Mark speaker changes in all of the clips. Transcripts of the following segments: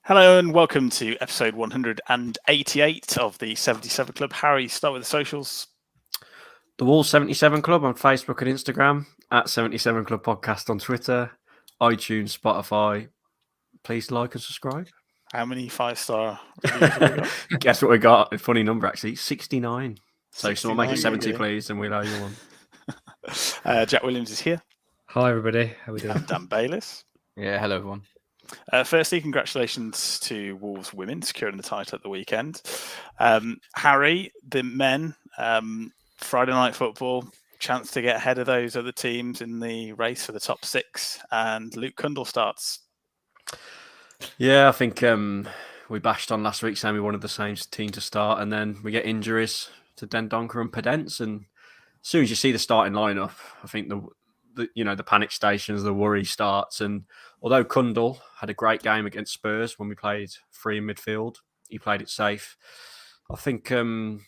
Speaker 1: Hello and welcome to episode 188 of the 77 Club. Harry, start with the socials.
Speaker 2: The Wall 77 Club on Facebook and Instagram, at 77 Club Podcast on Twitter, iTunes, Spotify. Please like and subscribe.
Speaker 1: How many 5-star reviews have we got?
Speaker 2: Guess what we got? A funny number, actually. 69. So
Speaker 1: 69,
Speaker 2: someone make it 70, please, and we'll owe you one.
Speaker 1: Jack Williams is here.
Speaker 3: Hi, everybody. How are we doing?
Speaker 1: I'm Dan Bayliss.
Speaker 4: Yeah, hello, everyone.
Speaker 1: Firstly, congratulations to Wolves women securing the title at the weekend. Harry, the men, Friday night football, chance to get ahead of those other teams in the race for the top six, and Luke Cundle starts.
Speaker 2: Yeah, I think we bashed on last week saying we wanted the same team to start, and then we get injuries to Dendoncker and Pedence, and as soon as you see the starting lineup, I think the panic stations, the worry starts. And although Cundle had a great game against Spurs when we played free in midfield, he played it safe. I think on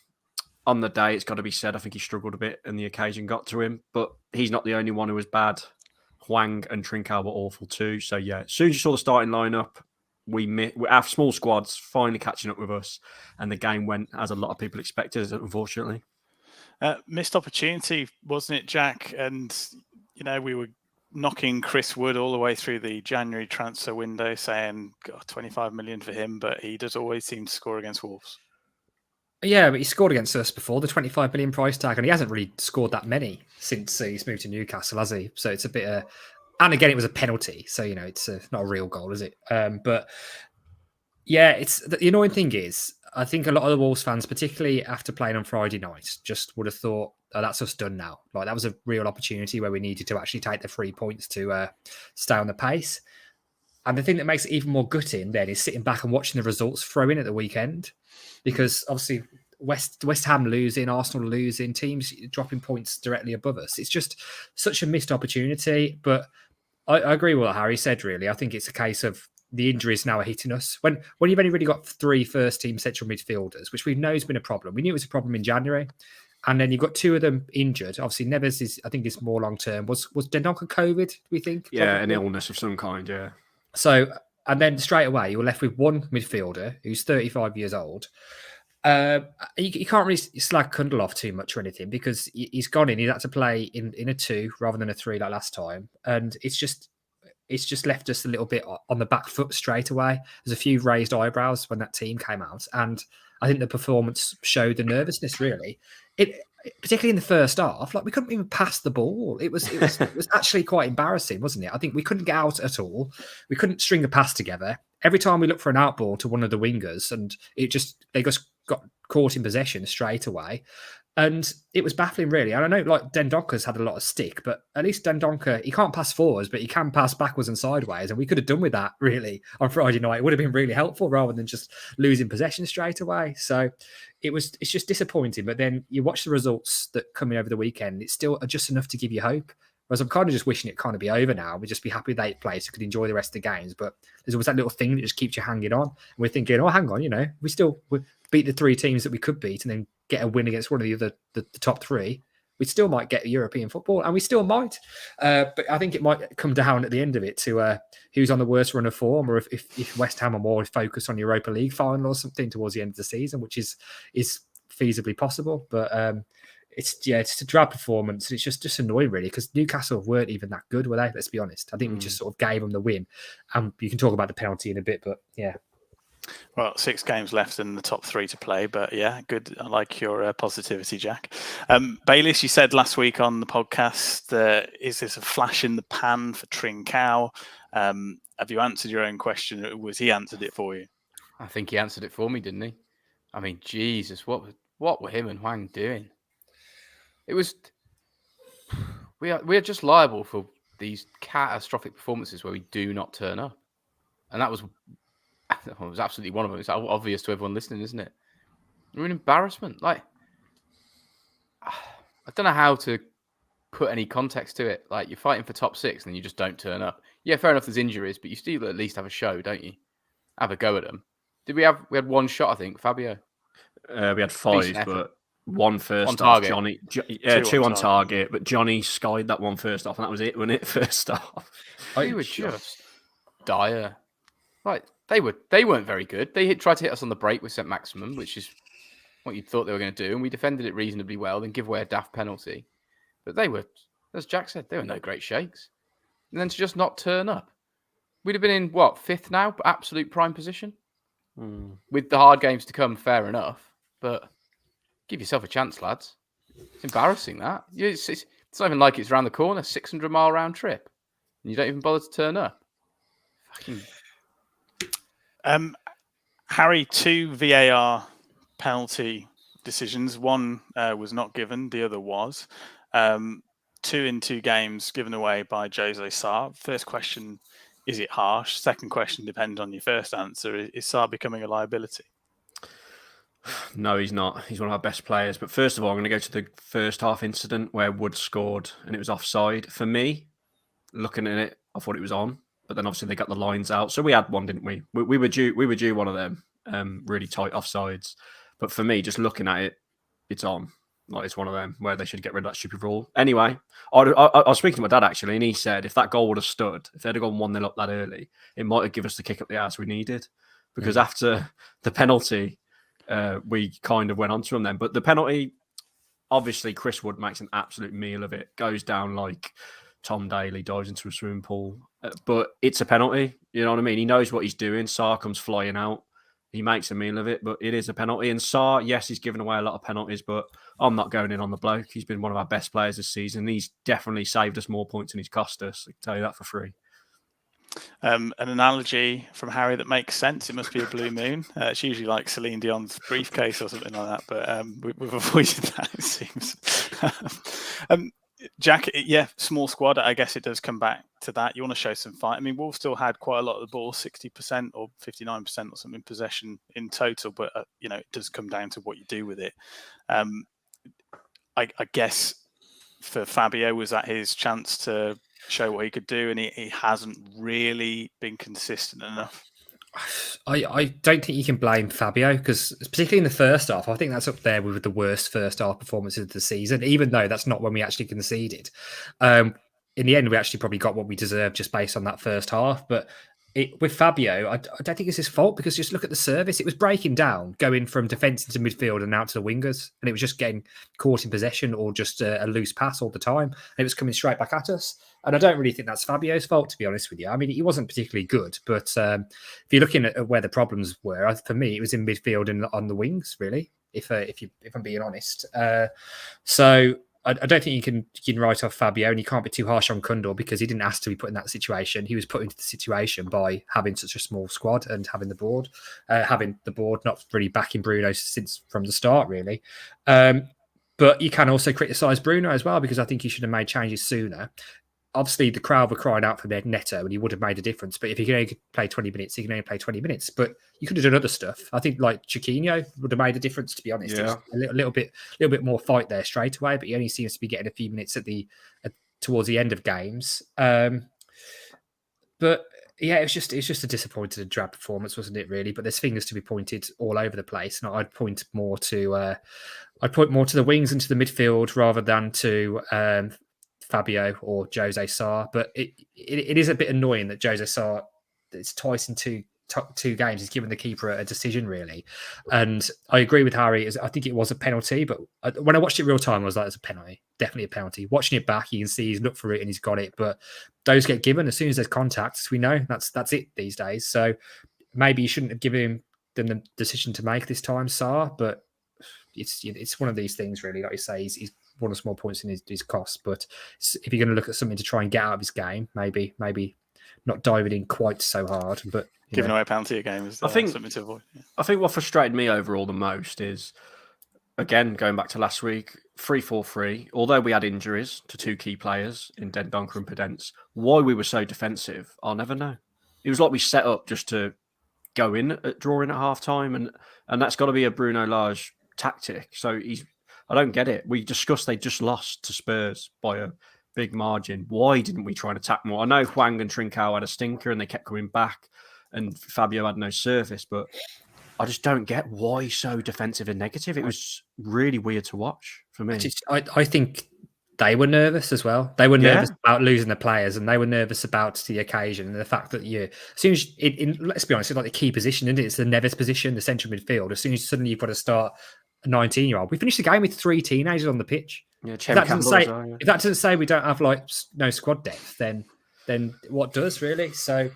Speaker 2: the day, it's got to be said, I think he struggled a bit and the occasion got to him, but he's not the only one who was bad. Hwang and Trincao were awful too. So yeah, as soon as you saw the starting lineup, our small squad's finally catching up with us, and the game went as a lot of people expected, unfortunately.
Speaker 1: Missed opportunity, wasn't it, Jack? And we were knocking Chris Wood all the way through the January transfer window, saying, God, 25 million for him, but he does always seem to score against Wolves.
Speaker 3: Yeah, but he scored against us before, the 25 million price tag, and he hasn't really scored that many since he's moved to Newcastle, has he? So it's a bit and again, it was a penalty, so, it's not a real goal, is it? But yeah, the annoying thing is, I think a lot of the Wolves fans, particularly after playing on Friday night, just would have thought, oh, that's us done now. Like, that was a real opportunity where we needed to actually take the 3 points to stay on the pace. And the thing that makes it even more gutting then is sitting back and watching the results throw in at the weekend, because obviously West Ham losing, Arsenal losing, teams dropping points directly above us. It's just such a missed opportunity. But I agree with what Harry said, really. I think it's a case of the injuries now are hitting us. When you've only really got 3 first-team central midfielders, which we know has been a problem. We knew it was a problem in January. And then you've got 2 of them injured. Obviously, Neves I think is more long-term. Was Dendoncker COVID, do we think?
Speaker 2: Yeah,
Speaker 3: probably?
Speaker 2: An illness of some kind, yeah.
Speaker 3: So, and then straight away, you're left with one midfielder who's 35 years old. You can't really slag Cundle off too much or anything, because he's gone in. He's had to play in a 2 rather than a 3 like last time. And it's just left us a little bit on the back foot straight away. There's a few raised eyebrows when that team came out. And I think the performance showed the nervousness, really. Particularly in the first half, like, we couldn't even pass the ball. It was actually quite embarrassing, wasn't it? I think we couldn't get out at all. We couldn't string a pass together. Every time we looked for an outball to one of the wingers, and they just got caught in possession straight away. And it was baffling, really. And I know, like, Dendonker's had a lot of stick, but at least Dendoncker, he can't pass forwards, but he can pass backwards and sideways. And we could have done with that, really, on Friday night. It would have been really helpful rather than just losing possession straight away. So it's just disappointing. But then you watch the results that come in over the weekend, it's still just enough to give you hope. Whereas I'm kind of just wishing it kind of be over now. We'd just be happy they played so we could enjoy the rest of the games. But there's always that little thing that just keeps you hanging on. And we're thinking, oh, hang on, we beat the 3 teams that we could beat and then get a win against one of the top 3. We still might get European football, and we still might. But I think it might come down at the end of it to who's on the worst run of form, or if West Ham are more focused on Europa League final or something towards the end of the season, which is feasibly possible. But it's a drab performance. It's just annoying, really, because Newcastle weren't even that good, were they? Let's be honest. I think we just sort of gave them the win. You can talk about the penalty in a bit, but yeah.
Speaker 1: Well, 6 games left in the top 3 to play, but yeah, good. I like your positivity, Jack. Bayliss, you said last week on the podcast, is this a flash in the pan for Trincao? Have you answered your own question? Or was he answered it for you?
Speaker 4: I think he answered it for me, didn't he? I mean, Jesus, what were him and Hwang doing? It was we are just liable for these catastrophic performances where we do not turn up, and that was. It was absolutely one of them. It's obvious to everyone listening, isn't it? We're an embarrassment. Like, I don't know how to put any context to it. Like, you're fighting for top 6 and then you just don't turn up. Yeah, fair enough, there's injuries, but you still at least have a show, don't you? Have a go at them. We had 1 shot, I think, Fabio?
Speaker 2: We had 5, but 1 first
Speaker 4: on
Speaker 2: off.
Speaker 4: target.
Speaker 2: Johnny, 2 on target, but Johnny skied that 1 first off, and that was it, wasn't it? First off.
Speaker 4: He was just dire. Like, they weren't very good. They tried to hit us on the break with St. Maximum, which is what you thought they were going to do, and we defended it reasonably well, then give away a daft penalty. But they were, as Jack said, they were no great shakes. And then to just not turn up. We'd have been in, what, 5th now? Absolute prime position? With the hard games to come, fair enough. But give yourself a chance, lads. It's embarrassing, that. It's not even like it's around the corner, 600-mile round trip. And you don't even bother to turn up. Fucking...
Speaker 1: Harry, 2 VAR penalty decisions. One was not given, the other was. 2 in 2 games given away by Jose Sarr. First question, is it harsh? Second question, depends on your first answer. Is Sarr becoming a liability?
Speaker 2: No, he's not. He's one of our best players. But first of all, I'm going to go to the first half incident where Wood scored and it was offside. For me, looking at it, I thought it was on. But then obviously they got the lines out. So we had one, didn't we? We were due one of them, really tight offsides. But for me, just looking at it, it's on. Like, it's one of them where they should get rid of that stupid rule. Anyway, I was speaking to my dad, actually, and he said if that goal would have stood, if they'd have gone 1-0 up that early, it might have given us the kick up the arse we needed. Because after the penalty, we kind of went on to them then. But the penalty, obviously, Chris Wood makes an absolute meal of it. Goes down like Tom Daly dives into a swimming pool. But it's a penalty. You know what I mean? He knows what he's doing. Sarr comes flying out. He makes a meal of it, but it is a penalty. And Sarr, yes, he's given away a lot of penalties, but I'm not going in on the bloke. He's been one of our best players this season. He's definitely saved us more points than he's cost us. I can tell you that for free.
Speaker 1: An analogy from Harry that makes sense. It must be a blue moon. It's usually like Celine Dion's briefcase or something like that, but we've avoided that, it seems. Jack, yeah, small squad. I guess it does come back to that. You want to show some fight. I mean, Wolves still had quite a lot of the ball, 60% or 59% or something possession in total, but it does come down to what you do with it. I guess for Fabio, was that his chance to show what he could do, and he hasn't really been consistent enough?
Speaker 3: I don't think you can blame Fabio, because particularly in the first half, I think that's up there with the worst first half performances of the season, even though that's not when we actually conceded. In the end, we actually probably got what we deserved just based on that first half. But with Fabio, I don't think it's his fault, because just look at the service. It was breaking down, going from defence into midfield and out to the wingers. And it was just getting caught in possession or just a loose pass all the time. And it was coming straight back at us. And I don't really think that's Fabio's fault, to be honest with you. I mean, he wasn't particularly good. But if you're looking at where the problems were, for me, it was in midfield and on the wings, really, if I'm being honest. So I don't think you can write off Fabio, and you can't be too harsh on Kundal, because he didn't ask to be put in that situation. He was put into the situation by having such a small squad and having the board not really backing Bruno since from the start, really. But you can also criticise Bruno as well, because I think he should have made changes sooner. Obviously, the crowd were crying out for Neto, and he would have made a difference. But if he can only play 20 minutes, he can only play 20 minutes. But you could have done other stuff. I think like Chiquinho would have made a difference, to be honest.
Speaker 2: Yeah.
Speaker 3: A little bit more fight there straight away. But he only seems to be getting a few minutes towards the end of games. But yeah, it's just a disappointed, drab performance, wasn't it? Really. But there's fingers to be pointed all over the place, and I'd point more to the wings and to the midfield rather than to Fabio or Jose Sarr. But it is a bit annoying that Jose Sarr, it's twice in two games, he's given the keeper a decision, really. And I agree with Harry. I think it was a penalty, but when I watched it real time, I was like, it's a penalty, definitely a penalty. Watching it back, you can see he's looked for it and he's got it. But those get given as soon as there's contact, as we know. That's it these days. So maybe you shouldn't have given him the decision to make this time, Sarr. But it's one of these things, really. Like you say, he's won us more points in his costs. But if you're going to look at something to try and get out of his game, maybe not diving in quite so hard, but
Speaker 1: giving away a penalty a game is something to avoid. Yeah.
Speaker 2: I think what frustrated me overall the most is, again, going back to last week, 3-4-3. Although we had injuries to 2 key players in Dendoncker and Podence, why we were so defensive, I'll never know. It was like we set up just to go in at drawing at half time, and that's got to be a Bruno Lage tactic. So I don't get it. We discussed they just lost to Spurs by a big margin. Why didn't we try and attack more? I know Hwang and Trincao had a stinker and they kept coming back, and Fabio had no service, but I just don't get why so defensive and negative. It was really weird to watch for me.
Speaker 3: I think they were nervous as well. They were nervous about losing the players, and they were nervous about the occasion and the fact that as soon as let's be honest, it's like the key position, isn't it? It's the Neves position, the central midfield. As soon as suddenly you've got to start a 19-year-old, we finished the game with 3 teenagers on the pitch.
Speaker 2: Yeah,
Speaker 3: if that doesn't say we don't have like no squad depth, then what does really? So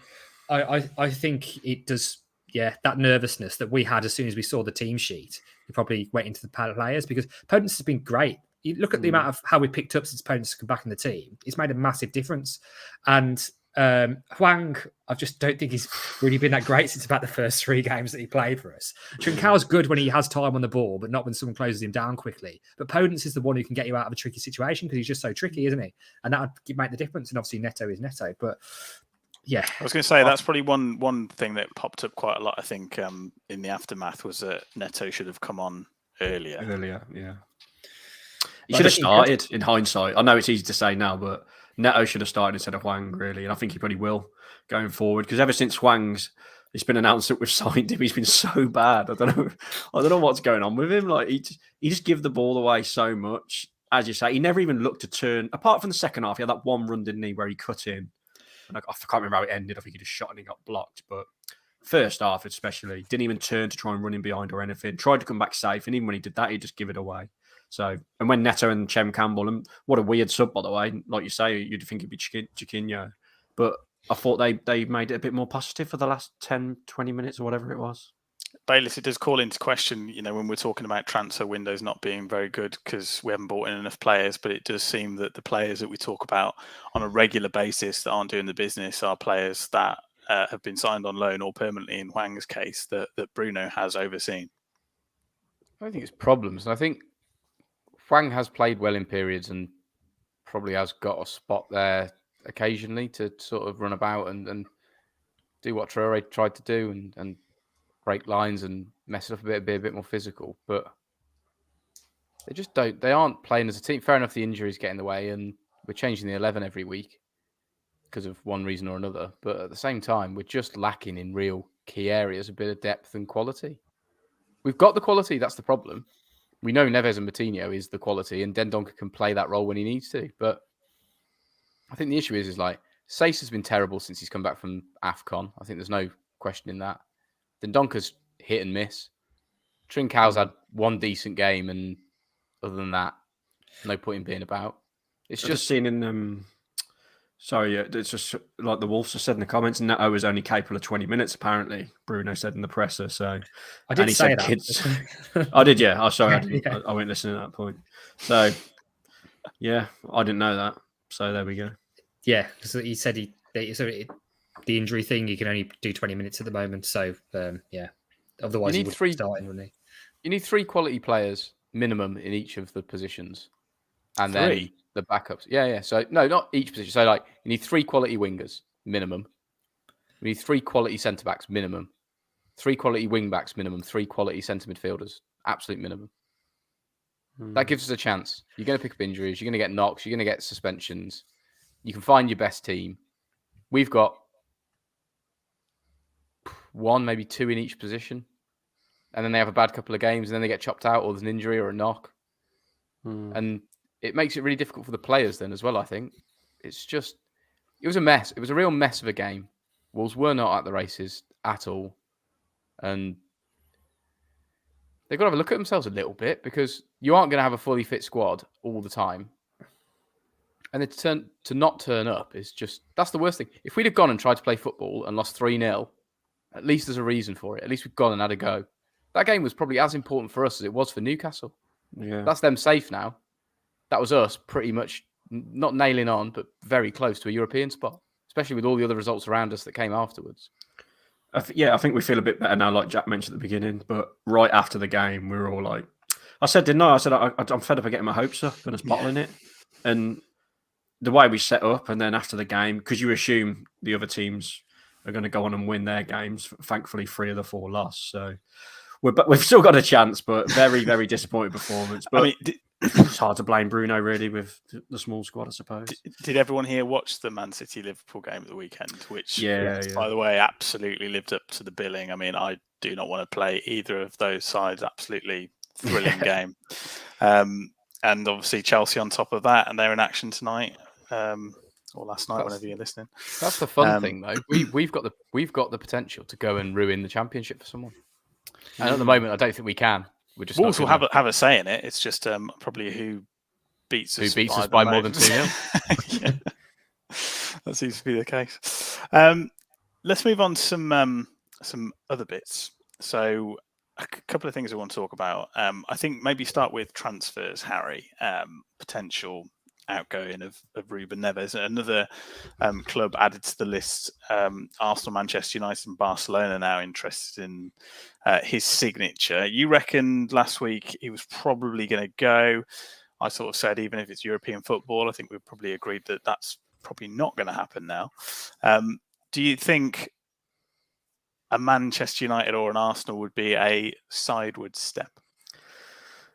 Speaker 3: I think it does. Yeah, that nervousness that we had as soon as we saw the team sheet, we probably went into the players because Podence has been great. You look at the amount of how we picked up since Podence has come back in the team. It's made a massive difference. And Hwang, I just don't think he's really been that great since about the first 3 games that he played for us. Trincao's good when he has time on the ball, but not when someone closes him down quickly. But Podence is the one who can get you out of a tricky situation because he's just so tricky, isn't he? And that would make the difference. And obviously Neto is Neto. But yeah,
Speaker 1: I was going to say that's probably one thing that popped up quite a lot. I think in the aftermath was that Neto should have come on earlier.
Speaker 2: Yeah. He should have started. In hindsight, I know it's easy to say now, but Neto should have started instead of Hwang, really, and I think he probably will going forward because ever since it's been announced that we've signed him, he's been so bad. I don't know what's going on with him. Like he just give the ball away so much. As you say, he never even looked to turn. Apart from the second half, he had that one run, didn't he, where he cut in. And I can't remember how it ended. I think he just shot and he got blocked. But first half, especially, didn't even turn to try and run in behind or anything. Tried to come back safe, and even when he did that, he'd just give it away. So, and when Neto and Chem Campbell, and what a weird sub, by the way, like you say, you'd think it'd be Chiquinho. But I thought they made it a bit more positive for the last 10, 20 minutes or whatever it was.
Speaker 1: Bayliss, it does call into question, when we're talking about transfer windows not being very good because we haven't brought in enough players, but it does seem that the players that we talk about on a regular basis that aren't doing the business are players that have been signed on loan or permanently in Hwang's case that Bruno has overseen.
Speaker 4: I think it's problems. And I think Hwang has played well in periods and probably has got a spot there occasionally to sort of run about and do what Traore tried to do and break lines and mess it up a bit, be a bit more physical. But they just don't. They aren't playing as a team. Fair enough, the injuries get in the way, and we're changing the 11 every week because of one reason or another. But at the same time, we're just lacking in real key areas, a bit of depth and quality. We've got the quality. That's the problem. We know Neves and Moutinho is the quality, and Dendoncker can play that role when he needs to. But I think the issue is like Saiss has been terrible since he's come back from AFCON. I think there's no questioning that. Dendoncker's hit and miss. Trincao's had one decent game, and other than that, no point in being about. It's just
Speaker 2: seen in it's just like the Wolves have said in the comments, Neto was only capable of 20 minutes, apparently, Bruno said in the presser. So
Speaker 3: I did say that.
Speaker 2: I did, yeah. Oh, sorry, I didn't. I went listening at that point. So, yeah, I didn't know that. So there we go.
Speaker 3: Yeah, because he said the injury thing, you can only do 20 minutes at the moment. So, yeah. Otherwise,
Speaker 4: you
Speaker 3: he
Speaker 4: need
Speaker 3: would start in, wouldn't he?
Speaker 4: You need 3 quality players minimum in each of the positions. And
Speaker 2: 3?
Speaker 4: Then the backups. Yeah. So, no, not each position. So, like, you need 3 quality wingers minimum. We need 3 quality centre-backs minimum. 3 quality wing-backs minimum. 3 quality centre midfielders. Absolute minimum. That gives us a chance. You're going to pick up injuries. You're going to get knocks. You're going to get suspensions. You can find your best team. We've got 1, maybe 2 in each position. And then they have a bad couple of games and then they get chopped out or there's an injury or a knock. And it makes it really difficult for the players then as well, I think. It was a mess. It was a real mess of a game. Wolves were not at the races at all. And they've got to have a look at themselves a little bit because you aren't going to have a fully fit squad all the time. And then to not turn up is just, that's the worst thing. If we'd have gone and tried to play football and lost 3-0, at least there's a reason for it. At least we've gone and had a go. That game was probably as important for us as it was for Newcastle.
Speaker 2: Yeah.
Speaker 4: That's them safe now. That was us pretty much not nailing on, but very close to a European spot, especially with all the other results around us that came afterwards.
Speaker 2: I think we feel a bit better now, like Jack mentioned at the beginning. But right after the game, we were all like, I said, didn't I? I said, I'm fed up of getting my hopes up and just bottling it. And the way we set up, and then after the game, because you assume the other teams are going to go on and win their games. Thankfully, 3 of the 4 lost. So we've still got a chance, but very, very disappointing performance. But I mean, it's hard to blame Bruno, really, with the small squad, I suppose.
Speaker 1: Did everyone here watch the Man City-Liverpool game at the weekend? Which,
Speaker 2: yeah.
Speaker 1: by the way, absolutely lived up to the billing. I mean, I do not want to play either of those sides. Absolutely thrilling game. and obviously Chelsea on top of that, and they're in action tonight or last night, whenever you're listening.
Speaker 4: That's the fun thing, though. We've got the potential to go and ruin the Championship for someone, and at the moment, I don't think we can. We're just
Speaker 1: Wolves will have a say in it. It's just probably who beats us
Speaker 4: by more than 2-0.
Speaker 1: Yeah. That seems to be the case. Let's move on to some other bits. So a couple of things I want to talk about. I think maybe start with transfers, Harry. Potential outgoing of Ruben Neves. Another club added to the list. Arsenal, Manchester United and Barcelona now interested in his signature. You reckoned last week he was probably going to go. I sort of said, even if it's European football, I think we've probably agreed that that's probably not going to happen now. Do you think a Manchester United or an Arsenal would be a sideward step?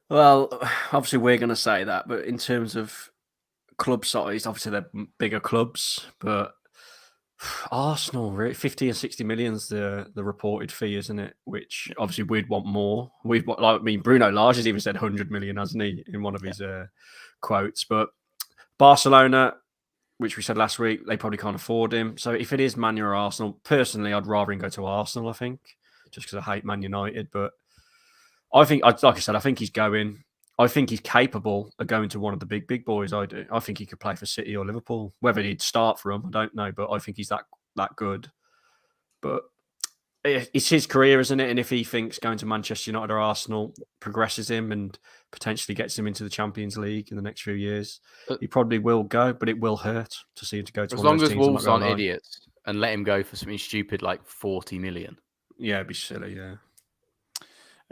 Speaker 2: Well, obviously we're going to say that, but in terms of club size, obviously they're bigger clubs, but Arsenal, 50 and 60 million's the reported fee, isn't it? Which obviously we'd want more. Bruno Lage has even said 100 million, hasn't he, in one of his quotes. But Barcelona, which we said last week, they probably can't afford him. So if it is Man U or Arsenal, personally, I'd rather him go to Arsenal, I think, just because I hate Man United. But I think, like I said, I think he's going. I think he's capable of going to one of the big boys. I do. I think he could play for City or Liverpool. Whether he'd start for them, I don't know. But I think he's that good. But it's his career, isn't it? And if he thinks going to Manchester United or Arsenal progresses him and potentially gets him into the Champions League in the next few years, he probably will go. But it will hurt to see him to go to.
Speaker 4: As long as Wolves aren't idiots and let him go for something stupid like 40 million.
Speaker 2: Yeah, it'd be silly. Yeah.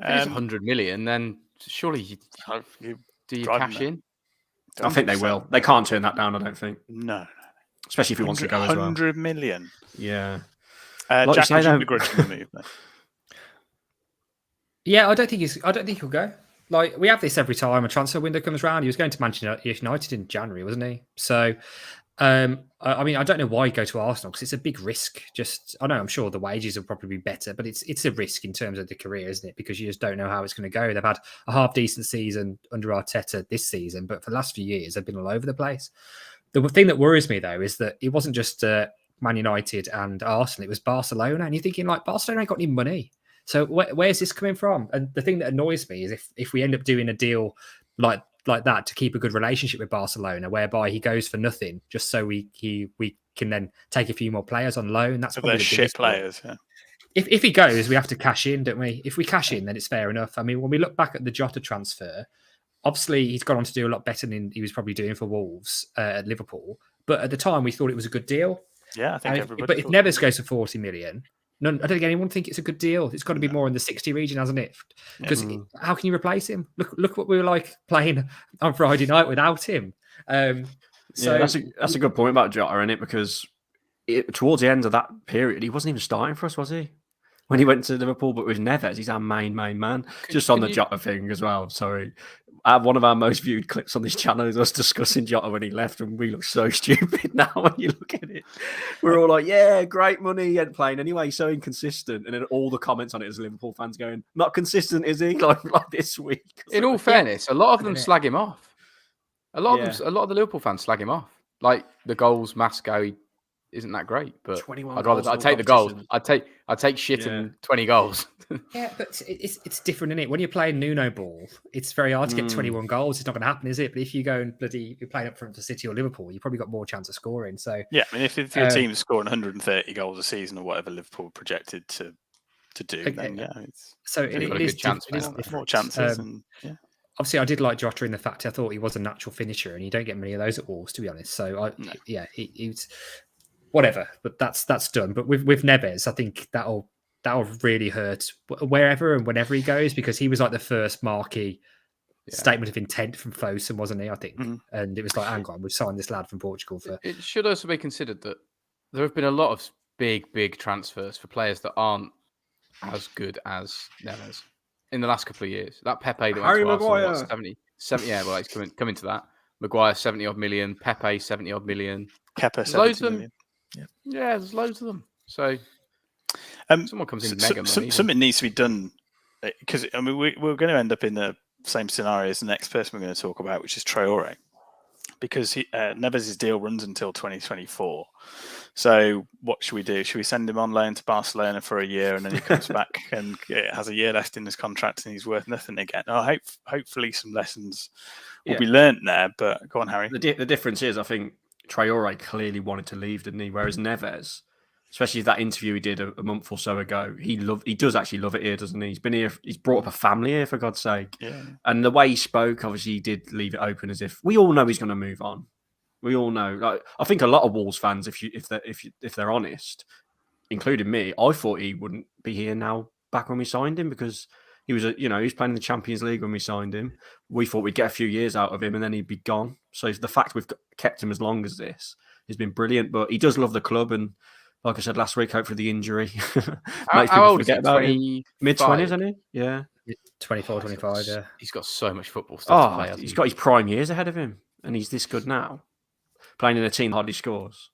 Speaker 4: If it's 100 million, then surely do you cash in?
Speaker 2: I think they will. They can't turn that down, I don't think.
Speaker 1: No.
Speaker 2: Especially if he wants to go as well.
Speaker 1: 100 million.
Speaker 2: Yeah.
Speaker 1: Like Jack, would you begrudge the move?
Speaker 3: Yeah, I don't think he'll go. Like, we have this every time a transfer window comes around. He was going to Manchester United in January, wasn't he? So, I mean, I don't know why he'd go to Arsenal because it's a big risk. I know I'm sure the wages will probably be better, but it's a risk in terms of the career, isn't it? Because you just don't know how it's going to go. They've had a half-decent season under Arteta this season, but for the last few years, they've been all over the place. The thing that worries me, though, is that it wasn't just Man United and Arsenal, it was Barcelona. And you're thinking, like, Barcelona ain't got any money. So where's this coming from? And the thing that annoys me is if we end up doing a deal like that to keep a good relationship with Barcelona, whereby he goes for nothing, just so we can then take a few more players on loan. That's probably the shit
Speaker 1: players. Yeah.
Speaker 3: If he goes, we have to cash in, don't we? If we cash in, then it's fair enough. I mean, when we look back at the Jota transfer, obviously he's gone on to do a lot better than he was probably doing for Wolves at Liverpool. But at the time, we thought it was a good deal.
Speaker 1: Yeah, I think everybody.
Speaker 3: But if Neves goes for 40 million. I don't think anyone think it's a good deal. It's got to be more in the 60 region, hasn't it? Because how can you replace him? Look what we were like playing on Friday night without him.
Speaker 2: So that's a good point about Jota, isn't it? Because towards the end of that period, he wasn't even starting for us, was he? When he went to Liverpool, but with Neves, he's our main man. Just on the Jota thing as well. Sorry. One of our most viewed clips on this channel is us discussing Jota when he left, and we look so stupid now when you look at it. We're all like, yeah, great money, he ain't playing anyway, so inconsistent. And then all the comments on it as Liverpool fans going, not consistent, is he? Like this week.
Speaker 4: In all fairness, a lot of them slag him off. A lot of the Liverpool fans slag him off. Like the goals, Masco, isn't that great, but I'd take the goals. I'd take shit and 20 goals.
Speaker 3: Yeah, but it's different, isn't it? When you're playing Nuno ball, it's very hard to get 21 goals. It's not going to happen, is it? But if you go and you're playing up front for City or Liverpool, you probably got more chance of scoring. So
Speaker 1: yeah, I mean, if your team's scoring 130 goals a season or whatever Liverpool projected to do, then yeah,
Speaker 3: it is chance.
Speaker 1: More chances, and yeah.
Speaker 3: Obviously, I did like Jota in the fact I thought he was a natural finisher, and you don't get many of those at Wolves, to be honest. So he's whatever, but that's done. But with Neves, I think that'll really hurt wherever and whenever he goes, because he was like the first marquee statement of intent from Fosun, wasn't he? I think, and it was like, hang on, we've signed this lad from Portugal for.
Speaker 4: It should also be considered that there have been a lot of big transfers for players that aren't as good as Neves in the last couple of years. That Pepe that
Speaker 2: Harry
Speaker 4: went to
Speaker 2: Maguire.
Speaker 4: Arsenal, 70, yeah, well, he's coming to that. Maguire 70 odd million, Pepe 70 odd million,
Speaker 1: Kepa 70 million.
Speaker 4: Yeah, there's loads of them. So someone comes in mega money.
Speaker 1: Something needs to be done, because I mean we're going to end up in a same scenario as the next person we're going to talk about, which is Traore, because Neves' deal runs until 2024. So what should we do? Should we send him on loan to Barcelona for a year and then he comes back and has a year left in his contract and he's worth nothing again? Hopefully some lessons will be learnt there. But go on, Harry.
Speaker 2: The difference is, I think Traore clearly wanted to leave, didn't he? Whereas Neves, especially that interview he did a month or so ago, he does actually love it here, doesn't he? He's been here. He's brought up a family here, for God's sake.
Speaker 1: Yeah.
Speaker 2: And the way he spoke, obviously, he did leave it open as if we all know he's going to move on. We all know. Like, I think a lot of Wolves fans, if they're honest, including me, I thought he wouldn't be here now. Back when we signed him, because he was he was playing in the Champions League when we signed him. We thought we'd get a few years out of him and then he'd be gone. So the fact we've kept him as long as this has been brilliant. But he does love the club, and like I said last week, hopefully the injury makes people forget about him. Mid-20s, isn't he? Yeah.
Speaker 3: 24, 25, yeah.
Speaker 4: He's got so much football stuff to play.
Speaker 2: He's got his prime years ahead of him, and he's this good now. Playing in a team that hardly scores.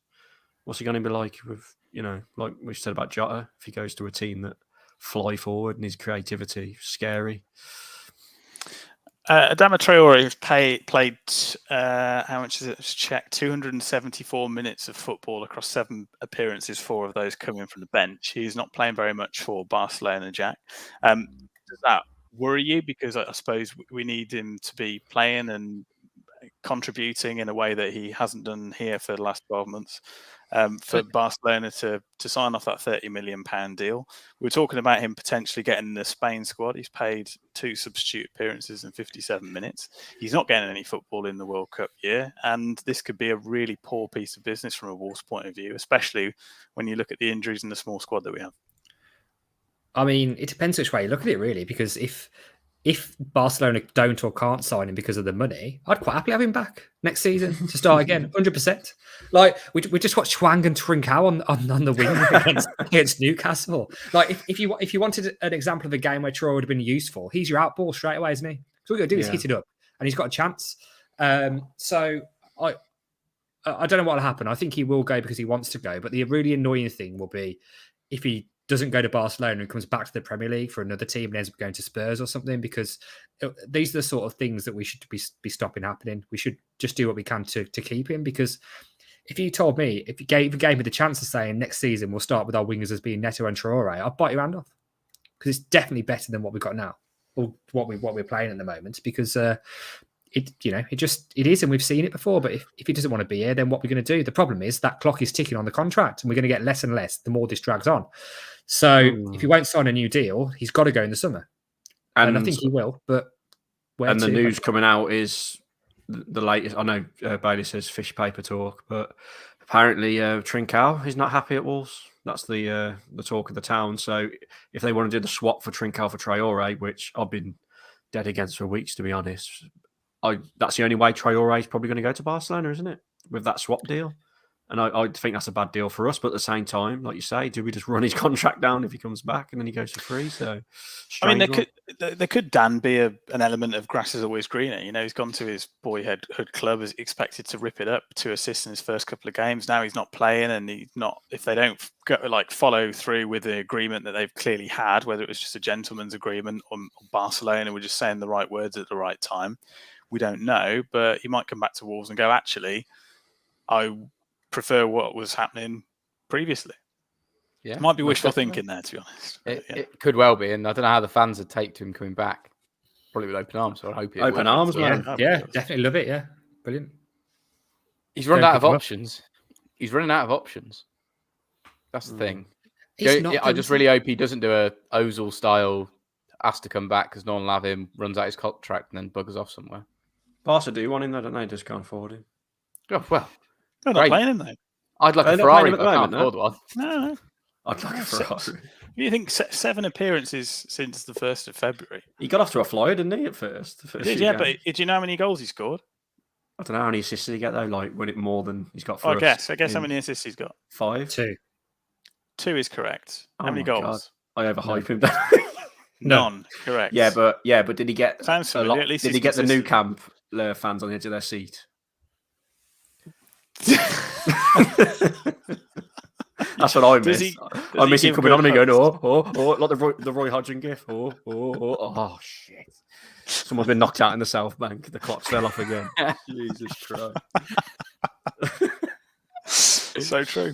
Speaker 2: What's he going to be like with, like we said about Jota, if he goes to a team that fly forward and his creativity, scary.
Speaker 1: Adama Traore has played, how much is it? Let's check, 274 minutes of football across 7 appearances, 4 of those coming from the bench. He's not playing very much for Barcelona, Jack. Does that worry you? Because I suppose we need him to be playing and contributing in a way that he hasn't done here for the last 12 months. For Barcelona to sign off that £30 million deal. We were talking about him potentially getting in the Spain squad. He's paid 2 substitute appearances in 57 minutes. He's not getting any football in the World Cup year, and this could be a really poor piece of business from a Wolves point of view, especially when you look at the injuries in the small squad that we have.
Speaker 3: I mean, it depends which way you look at it, really, because if Barcelona don't or can't sign him because of the money, I'd quite happily have him back next season to start again, 100%. Like, we just watched Hwang and Trincao on the wing against Newcastle. Like, if you wanted an example of a game where Traore would have been useful, he's your outball straight away, isn't he? So all you got to do is hit it up, and he's got a chance. So I don't know what will happen. I think he will go because he wants to go, but the really annoying thing will be if he doesn't go to Barcelona and comes back to the Premier League for another team and ends up going to Spurs or something, because these are the sort of things that we should be stopping happening. We should just do what we can to keep him, because if you told me, if you gave me the chance of saying next season we'll start with our wingers as being Neto and Traore, I'd bite your hand off, because it's definitely better than what we've got now, or what we're playing at the moment, because it is, and we've seen it before. But if he doesn't want to be here, then what we're going to do? The problem is that clock is ticking on the contract, and we're going to get less and less the more this drags on. So if he won't sign a new deal, he's got to go in the summer, and I think he will. But
Speaker 2: the news coming out is the latest. I know Bailey says fish paper talk, but apparently Trincao is not happy at Wolves. That's the talk of the town. So if they want to do the swap for Trincao for Traore, which I've been dead against for weeks, to be honest, that's the only way Traore is probably going to go to Barcelona, isn't it? With that swap deal. And I think that's a bad deal for us. But at the same time, like you say, do we just run his contract down if he comes back and then he goes for free? So,
Speaker 1: I mean, there could, Dan, be an element of grass is always greener. He's gone to his boyhood club, is expected to rip it up, 2 assists in his first couple of games. Now he's not playing, and he's not. If they don't follow through with the agreement that they've clearly had, whether it was just a gentleman's agreement or Barcelona were just saying the right words at the right time, we don't know. But he might come back to Wolves and go, actually, I prefer what was happening previously.
Speaker 4: Yeah,
Speaker 1: it might be wishful thinking there, to be honest.
Speaker 4: It could well be, and I don't know how the fans would take to him coming back. Probably with open arms. So I hope
Speaker 2: open arms, man.
Speaker 3: Yeah, definitely love it. Yeah, brilliant.
Speaker 4: He's run out of options. He's running out of options. That's the thing. I just really hope he doesn't do a Ozil style, has to come back because no one will have him, runs out his contract, and then buggers off somewhere.
Speaker 2: Barca do want him, though, don't they? Just can't afford him.
Speaker 4: Oh, well.
Speaker 1: They're not playing him, though.
Speaker 4: I'd like a Ferrari, but I can't afford one.
Speaker 1: No.
Speaker 2: I'd like a Ferrari.
Speaker 1: You think 7 appearances since the 1st of February?
Speaker 2: He got off to a flyer, didn't he, at first?
Speaker 1: He did, yeah, but do you know how many goals he scored?
Speaker 2: I don't know how many assists did he get, though? Win it more than he's got for
Speaker 1: us. I guess how many assists he's got?
Speaker 2: 5?
Speaker 3: 2.
Speaker 1: 2 is correct. How many goals?
Speaker 2: God. I overhype him.
Speaker 1: None, correct.
Speaker 2: Yeah, but did he get
Speaker 1: Sounds familiar, at least
Speaker 2: did he get the new camp fans on the edge of their seat? That's what I
Speaker 1: Does
Speaker 2: miss.
Speaker 1: he-
Speaker 2: I
Speaker 1: does he
Speaker 2: miss him
Speaker 1: give
Speaker 2: coming on and me
Speaker 1: good
Speaker 2: going,
Speaker 1: hugs?
Speaker 2: like the Roy Hodgson gif. Oh, shit. Someone's been knocked out in the South Bank. The clocks fell off again. Jesus Christ.
Speaker 1: So true.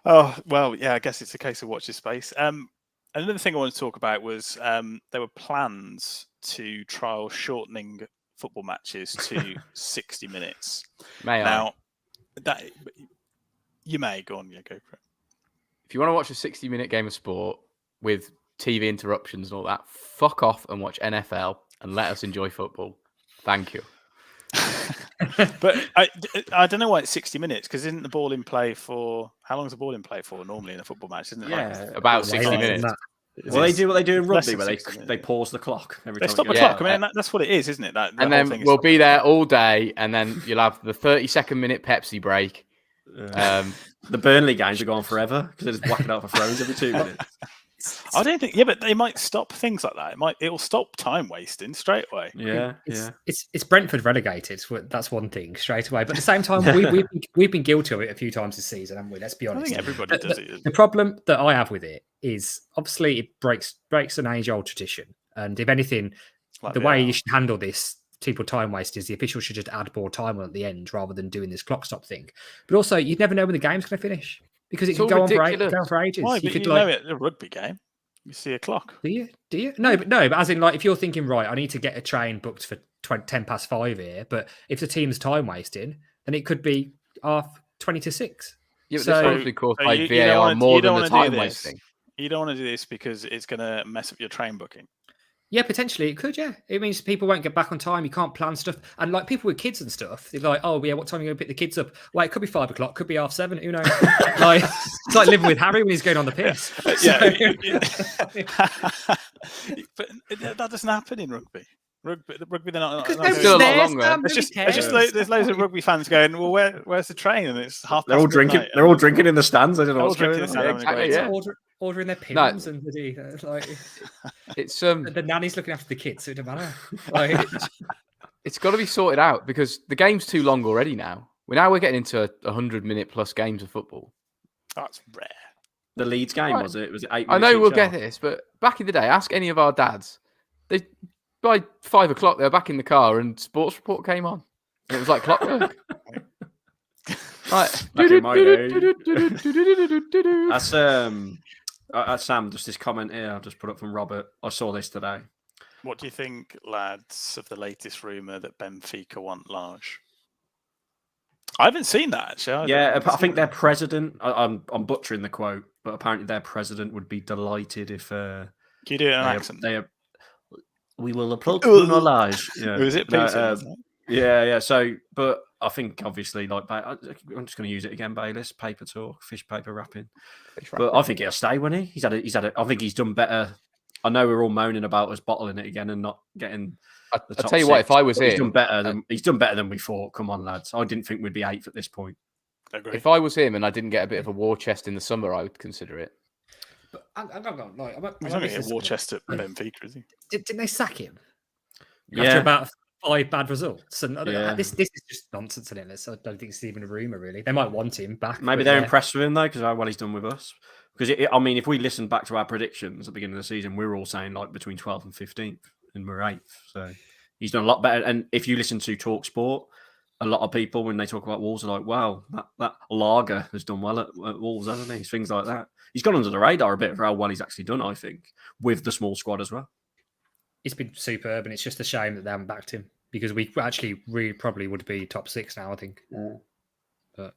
Speaker 1: Oh, well, yeah, I guess it's a case of watch this space. Another thing I wanted to talk about was there were plans to trial shortening football matches to 60 minutes.
Speaker 4: May I?
Speaker 1: Now, that you may go on, yeah, go for it.
Speaker 4: If you want to watch a 60-minute game of sport with TV interruptions and all that, fuck off and watch NFL and let us enjoy football. Thank you.
Speaker 1: But I don't know why it's 60 minutes, because isn't the ball in play for how long is the ball in play for normally in a football match? Isn't it?
Speaker 2: Yeah.
Speaker 4: About
Speaker 3: Way
Speaker 4: 60
Speaker 3: less than
Speaker 4: minutes.
Speaker 3: that.
Speaker 2: Well, they do what they do in
Speaker 1: less
Speaker 2: rugby,
Speaker 1: than
Speaker 2: where
Speaker 1: 60
Speaker 2: they pause the clock every
Speaker 1: They
Speaker 2: time.
Speaker 1: stop
Speaker 2: it
Speaker 1: the
Speaker 2: goes.
Speaker 1: clock. I mean, that's what it is, isn't it? That,
Speaker 4: And
Speaker 1: whole
Speaker 4: then
Speaker 1: thing is
Speaker 4: we'll
Speaker 1: stop
Speaker 4: be
Speaker 1: the
Speaker 4: there
Speaker 1: clock.
Speaker 4: all day, and then you'll have the 30-second minute Pepsi break.
Speaker 2: The Burnley games are going forever because they're just whacking out for throws every 2 minutes.
Speaker 1: I don't think. Yeah, but they might stop things like that. It'll stop time wasting straight away.
Speaker 2: Yeah,
Speaker 3: It's Brentford relegated. That's one thing straight away. But at the same time, we've been guilty of it a few times this season, haven't we? Let's be
Speaker 1: I
Speaker 3: honest.
Speaker 1: think everybody does it.
Speaker 3: The problem that I have with it is obviously it breaks an age-old tradition. And if anything,
Speaker 1: Like
Speaker 3: the
Speaker 1: they
Speaker 3: way
Speaker 1: are.
Speaker 3: you should handle this people time waste is the officials should just add more time on at the end rather than doing this clock stop thing. But also, you'd never know when the game's going to finish because it
Speaker 4: It's
Speaker 3: could
Speaker 4: all
Speaker 3: go on
Speaker 4: ridiculous.
Speaker 3: for ages.
Speaker 1: Why?
Speaker 3: You
Speaker 1: But
Speaker 3: could
Speaker 1: you know it at a rugby game. You see a clock.
Speaker 3: Do you? No, but as in, like, if you're thinking, right, I need to get a train booked for 10 past 5 here, but if the team's time wasting, then it could be 20 to 6.
Speaker 4: Yeah, but
Speaker 3: So-
Speaker 4: this probably caused by
Speaker 1: you don't
Speaker 4: VAR
Speaker 1: wanna-
Speaker 4: more
Speaker 1: you
Speaker 4: than
Speaker 1: don't
Speaker 4: the
Speaker 1: wanna do
Speaker 4: time
Speaker 1: this.
Speaker 4: wasting.
Speaker 1: You don't want to do this because it's going to mess up your train booking.
Speaker 3: Yeah, potentially it could, yeah. It means people won't get back on time. You can't plan stuff. And like people with kids and stuff, they're like, oh, yeah, what time are you going to pick the kids up? Well, it could be 5 o'clock, could be 7:30, who knows? Like, it's like living with Harry when he's going on the piss.
Speaker 1: But that doesn't happen in rugby. Rugby, they're not.
Speaker 3: Because
Speaker 1: not
Speaker 4: It's still a lot
Speaker 3: nobody's
Speaker 4: longer.
Speaker 3: there, Sam,
Speaker 1: There's just,
Speaker 3: nobody cares.
Speaker 1: there's loads of rugby fans going, well, where's the train? And it's half.
Speaker 2: They're all
Speaker 1: past
Speaker 2: drinking.
Speaker 1: midnight.
Speaker 2: They're all drinking in the stands. I don't know
Speaker 1: They're all
Speaker 2: what's going
Speaker 1: drinking
Speaker 2: on.
Speaker 1: in the stands, having a
Speaker 4: Exactly,
Speaker 1: great
Speaker 4: yeah.
Speaker 3: Ordering their
Speaker 4: No.
Speaker 3: pins and like
Speaker 4: It's
Speaker 3: the nanny's looking after the kids, so it doesn't matter. Like,
Speaker 4: It's got to be sorted out because the game's too long already now. We're getting into 100-minute plus games of football.
Speaker 1: That's rare.
Speaker 2: The Leeds game
Speaker 4: Right.
Speaker 2: was it? Was it 8 minutes?
Speaker 4: I know we'll
Speaker 2: each
Speaker 4: get
Speaker 2: half?
Speaker 4: this, but back in the day, ask any of our dads. By 5 o'clock, they were back in the car and Sports Report came on. And it was like clockwork. Right.
Speaker 2: Back in my day. That's Sam. Just this comment here. I've just put up from Robert. I saw this today.
Speaker 1: What do you think, lads, of the latest rumor that Benfica want Large? I haven't seen that actually.
Speaker 2: I think their president. I'm butchering the quote, but apparently their president would be delighted if.
Speaker 1: Can you do it in an accent?
Speaker 2: We will approach Bruno Lage. Yeah.
Speaker 1: Was it Peter? wasn't it?
Speaker 2: Yeah. So, but I think obviously, like, I'm just going to use it again, Bayliss. Paper talk, fish paper wrapping. But I think he'll stay, won't he? He's had a. I think he's done better. I know we're all moaning about us bottling it again and not getting.
Speaker 4: I'll tell you what, if I was
Speaker 2: he's
Speaker 4: him,
Speaker 2: done better than we thought. Come on, lads. I didn't think we'd be 8th at this point.
Speaker 1: Agree.
Speaker 4: if I was him and I didn't get a bit of a war chest in the summer, I would consider it.
Speaker 3: but I'm not going to lie.
Speaker 1: He's not going to get war chest at Benfica, is he?
Speaker 3: Didn't they sack him?
Speaker 2: Yeah.
Speaker 3: After about 5 bad results. And
Speaker 2: Yeah.
Speaker 3: this is just nonsense in it. So I don't think it's even a rumour, really. They might want him back.
Speaker 2: Maybe
Speaker 3: but
Speaker 2: they're
Speaker 3: yeah.
Speaker 2: impressed with him though, because how well he's done with us. Because I mean, if we listen back to our predictions at the beginning of the season, we were all saying like between 12th and 15th, and we're 8th. So he's done a lot better. And if you listen to Talk Sport, a lot of people when they talk about Wolves are like, "Wow, that Lager has done well at Wolves, hasn't he?" Things like that. He's gone under the radar a bit for how well he's actually done, I think, with the small squad as well.
Speaker 3: It's been superb, and it's just a shame that they haven't backed him because we actually really probably would be top 6 now, I think. But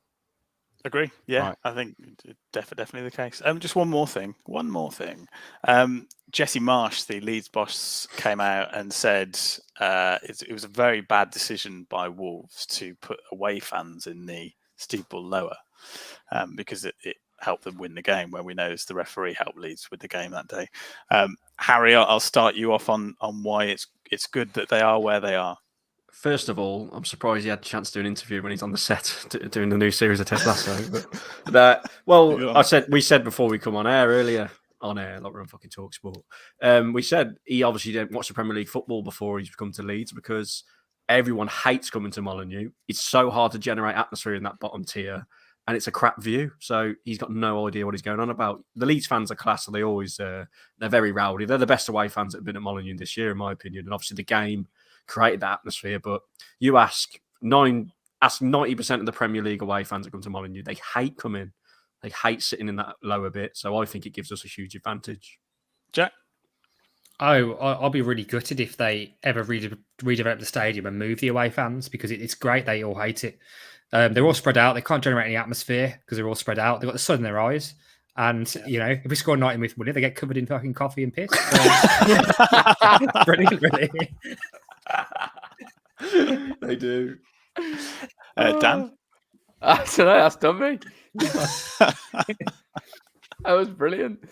Speaker 1: Agree. Yeah,
Speaker 4: Right.
Speaker 1: I think definitely the case. Just one more thing. Jesse Marsh, the Leeds boss, came out and said it was a very bad decision by Wolves to put away fans in the steeple lower because it helped them win the game, where we know it's the referee helped Leeds with the game that day. Harry, I'll start you off on why it's good that they are where they are.
Speaker 2: First of all, I'm surprised he had a chance to do an interview when he's on the set doing the new series of Ted Lasso. We said before we come on air, like we're on fucking Talk Sport. We said he obviously didn't watch the Premier League football before he's come to Leeds because everyone hates coming to Molineux. It's so hard to generate atmosphere in that bottom tier. and it's a crap view. So he's got no idea what he's going on about. The Leeds fans are class, so they always they're very rowdy. They're the best away fans that have been at Molineux this year, in my opinion. And obviously the game created that atmosphere. But you ask 90% of the Premier League away fans that come to Molineux, they hate coming. They hate sitting in that lower bit. So I think it gives us a huge advantage.
Speaker 1: Jack?
Speaker 3: Oh, I'll be really gutted if they ever redevelop the stadium and move the away fans, because it's great. They all hate it. They're all spread out. They can't generate any atmosphere because they're all spread out. They've got the sun in their eyes. And, you know, if we score 90 with money, they get covered in fucking coffee and piss. Brilliant, really.
Speaker 2: They do.
Speaker 1: Dan?
Speaker 4: I don't know. That's done me. That was brilliant.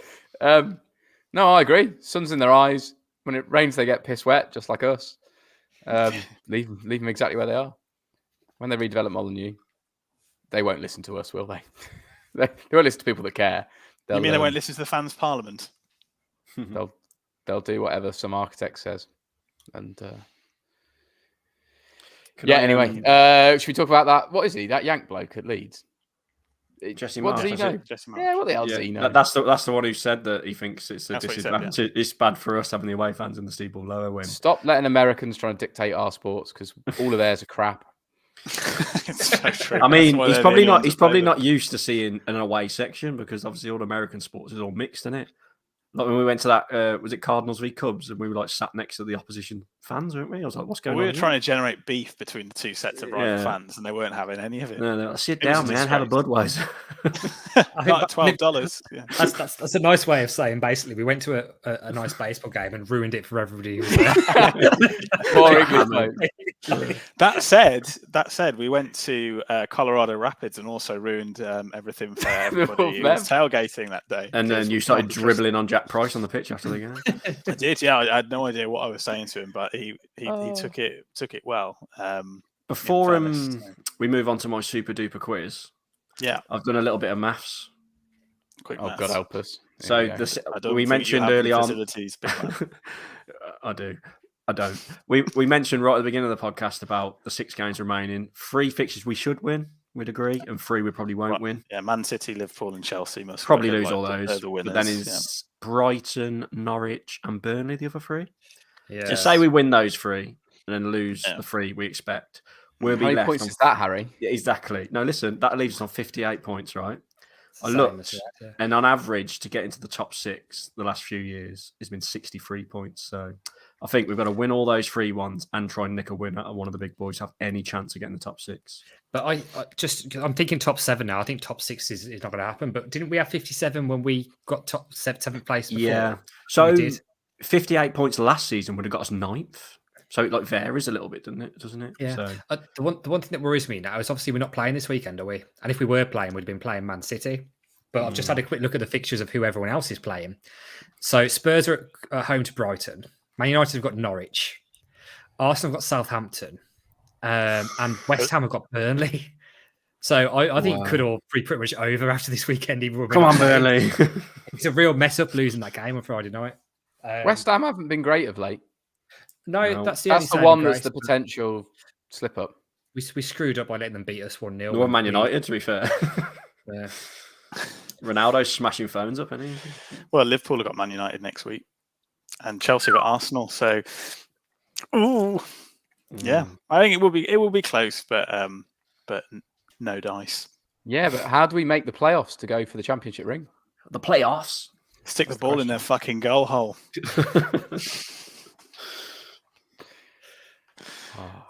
Speaker 4: No, I agree. Sun's in their eyes. When it rains, they get piss wet, just like us. Leave them exactly where they are. When they redevelop Molineux, they won't listen to us, will they? They won't listen to people that care.
Speaker 1: You mean they won't listen to the fans' parliament?
Speaker 4: They'll do whatever some architect says. And anyway, should we talk about that? What is he? That Yank bloke at Leeds?
Speaker 2: Jesse
Speaker 4: What
Speaker 2: Marsh,
Speaker 4: does he know?
Speaker 1: Jesse Marsh.
Speaker 4: Yeah, what the hell does he know?
Speaker 2: That's the one who said that he thinks it's a
Speaker 1: That's what he said,
Speaker 2: disadvantage. It's bad for us having the away fans in the Steeple lower win.
Speaker 4: Stop letting Americans try and dictate our sports, because all of theirs are crap.
Speaker 1: It's so true.
Speaker 2: I mean,
Speaker 1: That's
Speaker 2: he's
Speaker 1: why
Speaker 2: probably
Speaker 1: they're the
Speaker 2: not.
Speaker 1: only
Speaker 2: He's
Speaker 1: ones
Speaker 2: probably
Speaker 1: that
Speaker 2: not used to seeing an away section, because obviously all American sports is all mixed, isn't it? Like when we went to that, was it Cardinals v Cubs, and we were like sat next to the opposition fans, weren't we? I was like, "What's going on?"
Speaker 1: We were trying to generate beef between the two sets of rival fans, and they weren't having any of it.
Speaker 2: No, no, sit
Speaker 1: It was
Speaker 2: down,
Speaker 1: a
Speaker 2: man. Have a Budweiser.
Speaker 1: Not $12. Yeah.
Speaker 3: That's a nice way of saying, basically, we went to a nice baseball game and ruined it for everybody who was there.
Speaker 4: Poor English bloke.
Speaker 1: That said, we went to Colorado Rapids and also ruined everything for everybody who was tailgating that day.
Speaker 2: And then you started dribbling on Jack Price on the pitch after the game.
Speaker 1: I did, yeah. I had no idea what I was saying to him, but he took it well.
Speaker 2: Before we move on to my super duper quiz,
Speaker 1: yeah,
Speaker 2: I've done a little bit of maths.
Speaker 1: Quick
Speaker 4: Oh,
Speaker 1: maths.
Speaker 4: God help us.
Speaker 2: So we mentioned early on. I do. I don't. We mentioned right at the beginning of the podcast about the 6 games remaining. 3 fixtures we should win, we'd agree, and 3 we probably won't win.
Speaker 1: Yeah, Man City, Liverpool, and Chelsea must
Speaker 2: probably lose all those.
Speaker 1: They're the winners.
Speaker 2: But then is Brighton, Norwich, and Burnley the other 3?
Speaker 3: Yeah.
Speaker 2: So say we win those 3 and then lose the 3 we expect. We'll
Speaker 4: How many points is that, Harry?
Speaker 2: Yeah, exactly. No, listen, that leaves us on 58 points, right? I looked, and on average, to get into the top 6 the last few years, it's been 63 points. So I think we've got to win all those 3 ones and try and nick a win out of one of the big boys to have any chance of getting the top 6.
Speaker 3: But I'm thinking top 7 now. I think top 6 is not going to happen. But didn't we have 57 when we got top 7th place before?
Speaker 2: Yeah. So 58 points last season would have got us 9th. So it varies a little bit, doesn't it?
Speaker 3: Yeah.
Speaker 2: So,
Speaker 3: the one thing that worries me now is obviously we're not playing this weekend, are we? And if we were playing, we'd have been playing Man City. But I've just had a quick look at the fixtures of who everyone else is playing. So Spurs are at home to Brighton. Man United have got Norwich. Arsenal have got Southampton. And West Ham have got Burnley. So I think it could all be pretty much over after this weekend.
Speaker 2: Come on, Burnley.
Speaker 3: It's a real mess up losing that game on Friday night.
Speaker 4: West Ham haven't been great of late.
Speaker 3: No, that's the
Speaker 4: one that's the potential slip up.
Speaker 3: We screwed up by letting them beat us 1-0.
Speaker 2: The one Man United, to be fair.
Speaker 3: Yeah.
Speaker 2: Ronaldo's smashing phones up, isn't he?
Speaker 1: Well, Liverpool have got Man United next week, and Chelsea got Arsenal. So, yeah, I think it will be close, but no dice.
Speaker 4: Yeah, but how do we make the playoffs to go for the championship ring?
Speaker 2: The playoffs.
Speaker 1: Stick the ball in their fucking goal hole.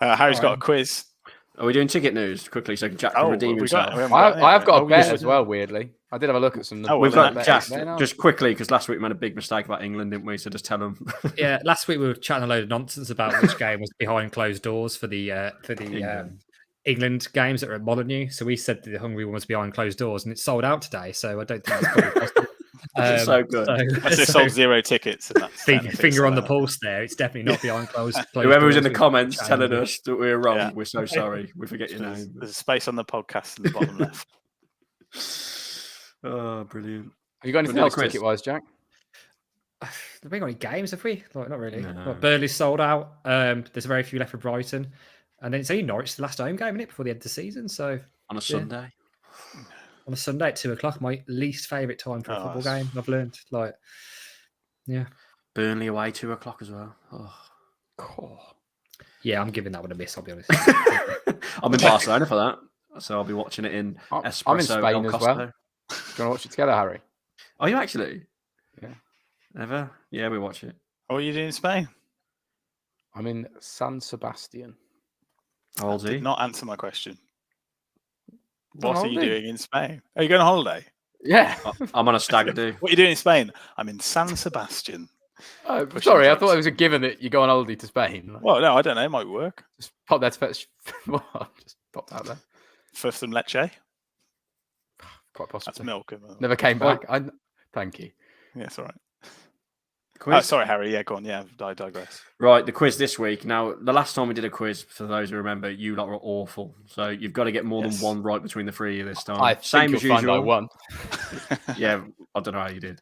Speaker 1: Harry's got a quiz.
Speaker 2: Are we doing ticket news quickly so Jack can redeem himself?
Speaker 4: I have got a bet as well, weirdly. I did have a look at some.
Speaker 2: We've got Jack, just quickly, because last week we made a big mistake about England, didn't we? So just tell them.
Speaker 3: Yeah, last week we were chatting a load of nonsense about which game was behind closed doors for the England games that were at Molineux. So we said the Hungary one was behind closed doors, and it sold out today. So I don't think that's probably possible.
Speaker 2: So good.
Speaker 1: They sold 0 tickets.
Speaker 3: Finger on the pulse there. It's definitely not behind closed
Speaker 2: Whoever was in the comments telling us that we were wrong, we're so sorry. We forget your name.
Speaker 1: There's a space on the podcast in the bottom left.
Speaker 2: Oh, brilliant.
Speaker 4: Have you got anything else ticket-wise, Jack?
Speaker 3: Have we got any games, have we? Not really.
Speaker 2: No.
Speaker 3: Well, Burnley's sold out. There's very few left for Brighton. And then it's only Norwich, the last home game, isn't it, before the end of the season? So
Speaker 2: on a Sunday.
Speaker 3: On a Sunday at 2:00, my least favourite time for a football game. I've learned, yeah.
Speaker 2: Burnley away 2:00 as well.
Speaker 3: Yeah, I'm giving that one a miss, I'll be honest.
Speaker 2: I'm in Barcelona for that, so I'll be watching it in Espresso.
Speaker 4: I'm in Spain
Speaker 2: El
Speaker 4: as well.
Speaker 2: Costo.
Speaker 4: Do you want to watch it together, Harry?
Speaker 2: Are you actually?
Speaker 4: Yeah.
Speaker 2: Ever? Yeah, we watch it.
Speaker 1: What are you doing in Spain?
Speaker 4: I'm in San Sebastian.
Speaker 2: How old are
Speaker 1: Did
Speaker 2: you?
Speaker 1: not answer my question.
Speaker 4: On
Speaker 1: What are you
Speaker 4: holiday.
Speaker 1: doing in Spain? Are you going on holiday?
Speaker 4: Yeah.
Speaker 2: I'm on a stag do.
Speaker 1: What are you doing in Spain? I'm in San Sebastian.
Speaker 4: Oh,
Speaker 1: Pushing
Speaker 4: sorry, I
Speaker 1: drugs.
Speaker 4: thought it was a given that you go on holiday to Spain.
Speaker 1: Well, no, I don't know. It might work.
Speaker 4: Just pop that to fetch. Just popped out there.
Speaker 1: For some leche.
Speaker 4: Quite
Speaker 1: That's
Speaker 4: possibly.
Speaker 1: milk. Isn't it?
Speaker 4: Never came back. Thank you.
Speaker 1: Yeah, it's all right.
Speaker 2: Quiz?
Speaker 1: Oh, sorry, Harry. Yeah, go on. Yeah, I digress.
Speaker 2: Right, the quiz this week. Now, the last time we did a quiz, for those who remember, you lot were awful. So you've got to get more than one right between the three of you this time.
Speaker 4: I
Speaker 2: Same
Speaker 4: think
Speaker 2: as
Speaker 4: you'll find I
Speaker 2: usual.
Speaker 4: won.
Speaker 2: Yeah, I don't know how you did.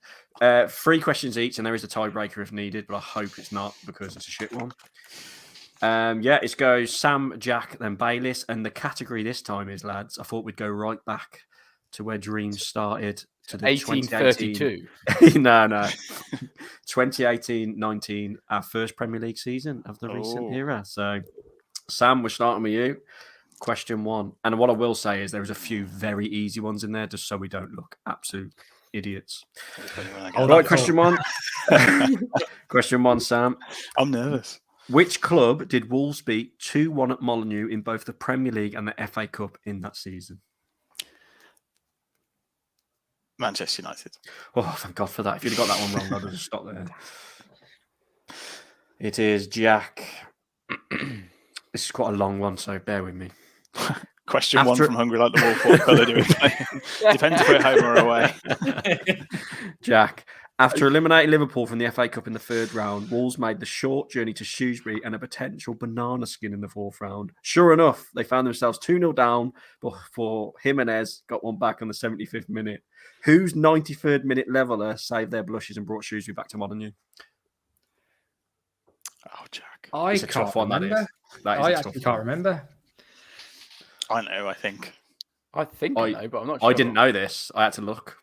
Speaker 2: 3 questions each, and there is a tiebreaker if needed, but I hope it's not because it's a shit one. Yeah, it goes Sam, Jack, then Bayliss, and the category this time is, lads, I thought we'd go right back to where dreams started. To the
Speaker 4: 1832.
Speaker 2: No. 2018-19, our first Premier League season of the recent era. So, Sam, we're starting with you. Question 1. And what I will say is there is a few very easy ones in there, just so we don't look absolute idiots. Right, question 1. Question 1, Sam.
Speaker 1: I'm nervous.
Speaker 2: Which club did Wolves beat 2-1 at Molineux in both the Premier League and the FA Cup in that season?
Speaker 1: Manchester United.
Speaker 2: Oh, thank God for that. If you'd have got that one wrong, I'd have just stopped there. It is Jack. This is quite a long one, so bear with me.
Speaker 1: Question 1 from Hungry Like the Wolf. What colour do we play? Depends if we're home or away.
Speaker 2: Jack. After eliminating Liverpool from the FA Cup in the 3rd round, Wolves made the short journey to Shrewsbury and a potential banana skin in the 4th round. Sure enough, they found themselves 2-0 down before Jimenez got one back on the 75th minute. Whose 93rd minute leveller saved their blushes and brought Shrewsbury back to Molineux?
Speaker 1: Oh, Jack.
Speaker 3: I can't remember. I actually can't remember.
Speaker 1: I know, I think.
Speaker 4: I think I know, but I'm not sure.
Speaker 2: I didn't know this. I had to look.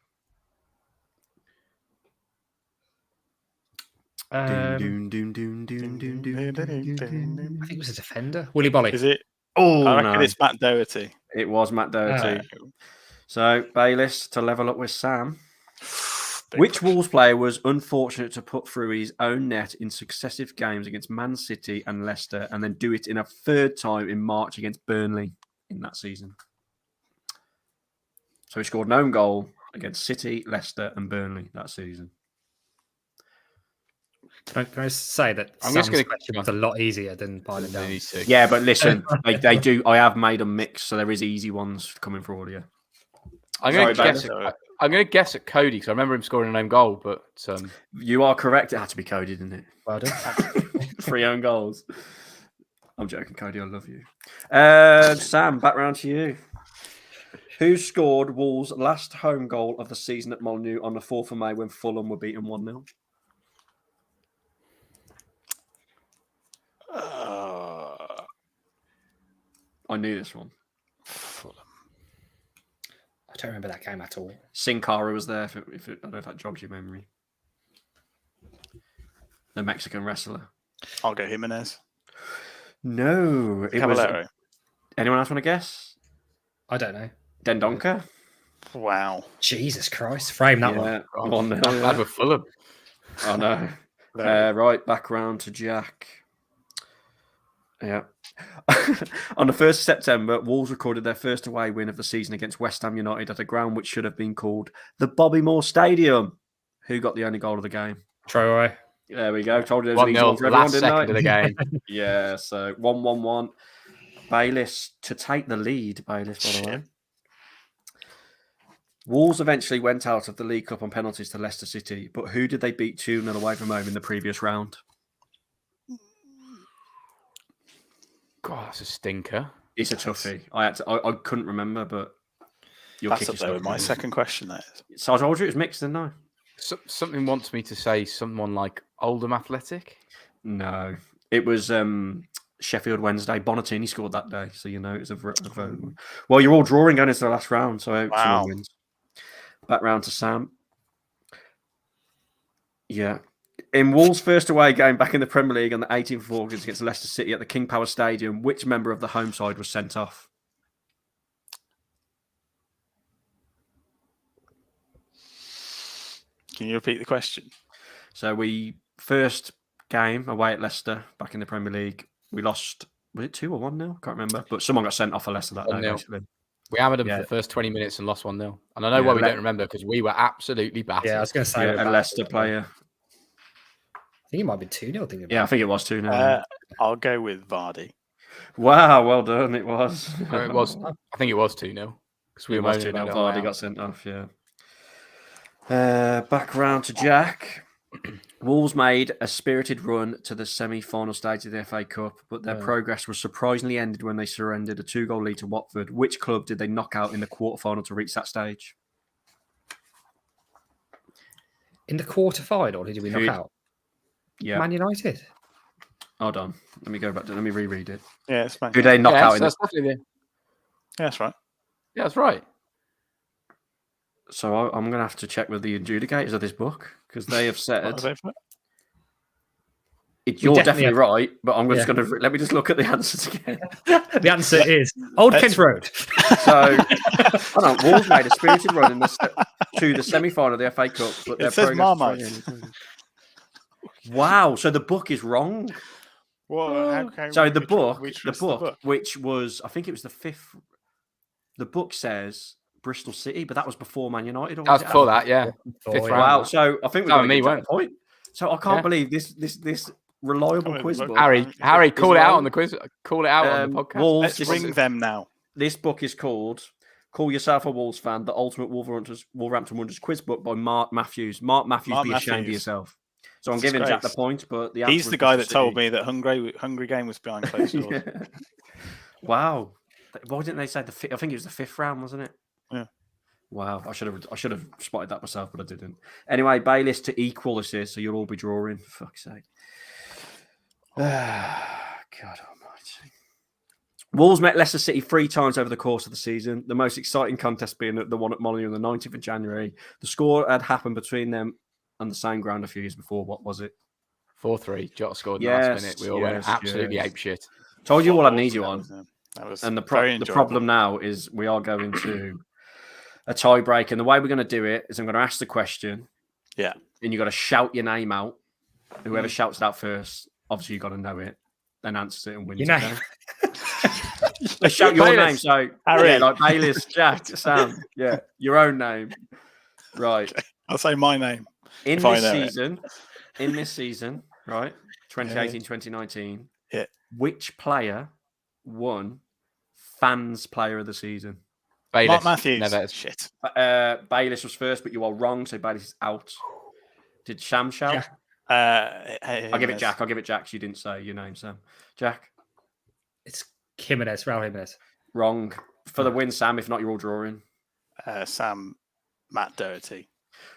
Speaker 3: I think it was a defender. Willy Bolly.
Speaker 1: Is it?
Speaker 2: Oh,
Speaker 1: I reckon
Speaker 2: no.
Speaker 1: it's Matt Doherty.
Speaker 2: It was Matt Doherty. So, Bayliss, to level up with Sam. Which Wolves player was unfortunate to put through his own net in successive games against Man City and Leicester and then do it in a 3rd time in March against Burnley in that season? So he scored an own goal against City, Leicester and Burnley that season.
Speaker 3: Can I say that
Speaker 4: I'm just going to
Speaker 3: question was a lot easier than Byron down.
Speaker 2: Yeah, but listen, they do. I have made a mix, so there is easy ones coming for all of you.
Speaker 4: I'm going to guess at Cody because I remember him scoring an own goal, but
Speaker 2: you are correct. It had to be Cody, didn't it?
Speaker 3: Well done.
Speaker 2: 3 own goals. I'm joking, Cody. I love you. Sam, back round to you. Who scored Wolves' last home goal of the season at Molineux on the 4th of May when Fulham were beaten 1-0? I knew this one.
Speaker 1: Fulham.
Speaker 3: I don't remember that game at all.
Speaker 2: Sin Cara was there. I don't know if that jogs your memory. The Mexican wrestler.
Speaker 1: I'll go Jimenez.
Speaker 2: No, it
Speaker 1: Caballero.
Speaker 2: was. Anyone else want to guess?
Speaker 3: I don't know.
Speaker 2: Dendoncker.
Speaker 1: Wow.
Speaker 3: Jesus Christ! Frame that one.
Speaker 2: 1-0.
Speaker 4: bad with Fulham.
Speaker 2: Oh no. Right, back round to Jack. Yeah. On the 1st of September, Wolves recorded their first away win of the season against West Ham United at a ground which should have been called the Bobby Moore Stadium. Who got the only goal of the game?
Speaker 3: Traore.
Speaker 2: There we go. Told you there was an
Speaker 4: 1-0,
Speaker 2: easy one for everyone,
Speaker 4: last
Speaker 2: didn't I?
Speaker 4: second of the game.
Speaker 2: Yeah, so 1-1-1. Bayliss to take the lead, Bayliss, by the way. Wolves eventually went out of the League Cup on penalties to Leicester City, but who did they beat 2-0 away from home in the previous round?
Speaker 4: God, that's a stinker.
Speaker 2: It's a toughie. I couldn't remember, but
Speaker 1: That's up there with my second question. That is.
Speaker 2: So I told you it was mixed, didn't I?
Speaker 4: Something wants me to say someone like Oldham Athletic.
Speaker 2: No, it was Sheffield Wednesday. Bonatini scored that day, so you know it was a vote. Well, you're all drawing going into the last round, so I hope someone wins. Back round to Sam. Yeah. In Wolves' first away game back in the Premier League on the 18th of August against Leicester City at the King Power Stadium, which member of the home side was sent off?
Speaker 1: Can you repeat the question?
Speaker 2: So first game away at Leicester back in the Premier League, we lost. Was it 2 or 1-0? Can't remember. But someone got sent off for Leicester that day,
Speaker 4: 1-0.
Speaker 2: basically.
Speaker 4: We hammered them for the first 20 minutes and lost 1-0. And I know why we don't remember, because we were absolutely battered.
Speaker 3: Yeah, I was going to say
Speaker 2: a Leicester player.
Speaker 3: I think it might be 2-0.
Speaker 2: Yeah, I think it was 2-0.
Speaker 1: I'll go with Vardy.
Speaker 2: Wow, well done. It was.
Speaker 4: It was. I think it was 2-0 because we were moaning about it.
Speaker 2: Vardy got sent off. Yeah. Back round to Jack. Wolves made a spirited run to the semi-final stage of the FA Cup, but their progress was surprisingly ended when they surrendered a 2-goal lead to Watford. Which club did they knock out in the quarterfinal to reach that stage?
Speaker 3: In the quarterfinal, did we knock out?
Speaker 2: Yeah.
Speaker 3: Man United.
Speaker 2: Hold on. Let me go back to. Let me reread it.
Speaker 1: Yeah, it's fine.
Speaker 2: Who they knock out in?
Speaker 4: That's definitely
Speaker 1: Yeah, that's right.
Speaker 4: Yeah, that's right.
Speaker 2: So I'm going to have to check with the adjudicators of this book because they have said you're definitely right, but I'm just going to let me just look at the answers again.
Speaker 3: The answer is Old Kent Road.
Speaker 2: So, hold on. Wolves made a spirited run to the semi-final of the FA Cup, but their progress. Wow! So the book is wrong.
Speaker 1: Well,
Speaker 2: so the book, which was, I think it was the 5th. The book says Bristol City, but that was before Man United.
Speaker 4: That was before that, yeah.
Speaker 2: Wow! So I think we're going to get a point. So I can't believe this reliable quiz book.
Speaker 4: Harry, call it out on the quiz. Call it out on the podcast.
Speaker 2: Wolves,
Speaker 1: let's ring them now.
Speaker 2: This book is called "Call Yourself a Wolves Fan: The Ultimate Wolverhampton Wonders Quiz Book" by Mark Matthews. Mark Matthews, be ashamed of yourself. So I'm giving Jack the point, but
Speaker 1: he's the guy that told me that Hungry Game was behind closed doors.
Speaker 2: Wow! Why didn't they say the 5th? I think it was the 5th round, wasn't it?
Speaker 1: Yeah.
Speaker 2: Wow! I should have spotted that myself, but I didn't. Anyway, Bayliss to equal this is, so you'll all be drawing. For fuck's sake! God almighty. Wolves met Leicester City 3 times over the course of the season. The most exciting contest being the one at Molineux on the 19th of January. The score had happened between them on the same ground a few years before. What was it?
Speaker 4: 4-3. Jota scored in the last minute. We all went absolutely apeshit.
Speaker 2: Told you all I need you on.
Speaker 1: And
Speaker 2: the problem now is we are going to a tie break. And the way we're going to do it is I'm going to ask the question.
Speaker 1: Yeah.
Speaker 2: And you've got to shout your name out. Whoever shouts it out first, obviously you've got to know it, then answers it and wins.
Speaker 3: Your name.
Speaker 2: Let's shout your name. So,
Speaker 1: Harry,
Speaker 2: like Bayliss, Jack, Sam. Yeah, your own name. Right.
Speaker 1: Okay. I'll say my name.
Speaker 2: In this season, right, 2018-2019, which player won Fans Player of the Season?
Speaker 4: Bayliss.
Speaker 1: Mark Matthews.
Speaker 4: Never.
Speaker 1: Shit.
Speaker 2: Bayliss was first, but you are wrong, so Bayliss is out. Did Sham shout? I'll give it Jack. I'll give it Jack. You didn't say your name, Sam. Jack?
Speaker 3: It's Jimenez, Raul Jimenez.
Speaker 2: Wrong. For the win, Sam. If not, you're all drawing.
Speaker 1: Sam, Matt Doherty.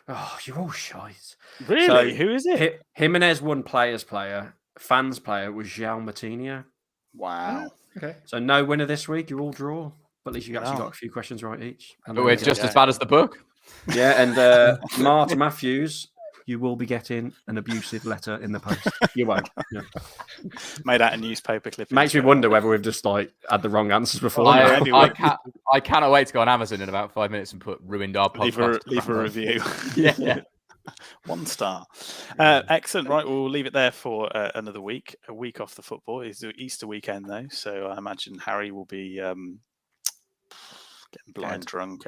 Speaker 2: Oh, you're all shite.
Speaker 1: Really?
Speaker 2: So,
Speaker 1: who is it?
Speaker 2: Jimenez won Players Player. Fans Player was João Matinho.
Speaker 1: Wow.
Speaker 3: Okay.
Speaker 2: So no winner this week. You're all draw. But at least you actually got a few questions right each.
Speaker 4: But we're just as bad as the book.
Speaker 2: Yeah, and Martin Matthews, you will be getting an abusive letter in the post. You won't. Yeah.
Speaker 1: Made out a newspaper clip.
Speaker 2: Makes me wonder whether we've just had the wrong answers before.
Speaker 4: I cannot wait to go on Amazon in about 5 minutes and put ruined our podcast.
Speaker 1: Leave a review.
Speaker 4: Yeah.
Speaker 1: 1 star. Excellent. Right, we'll leave it there for another week. A week off the football. It's the Easter weekend though, so I imagine Harry will be getting blind drunk.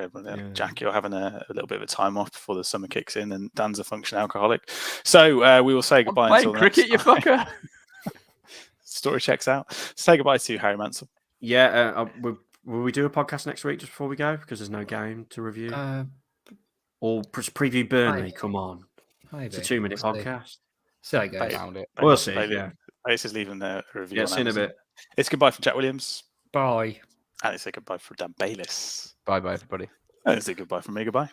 Speaker 1: Jack, you're having a little bit of a time off before the summer kicks in, and Dan's a functioning alcoholic. So we will say goodbye until
Speaker 4: cricket, you fucker.
Speaker 1: Story checks out. Say goodbye to Harry Mansell.
Speaker 2: Yeah, will we do a podcast next week just before we go? Because there's no game to review. Or preview Burnley, come on.
Speaker 3: Maybe.
Speaker 2: It's a 2-minute podcast.
Speaker 3: So it goes.
Speaker 2: We'll see. Yeah.
Speaker 1: This is leaving the review.
Speaker 2: Yeah, see in a bit.
Speaker 1: It's goodbye from Jack Williams.
Speaker 3: Bye.
Speaker 1: And it's a goodbye from Dan Bayliss.
Speaker 4: Bye, everybody.
Speaker 1: And it's a goodbye from me. Goodbye.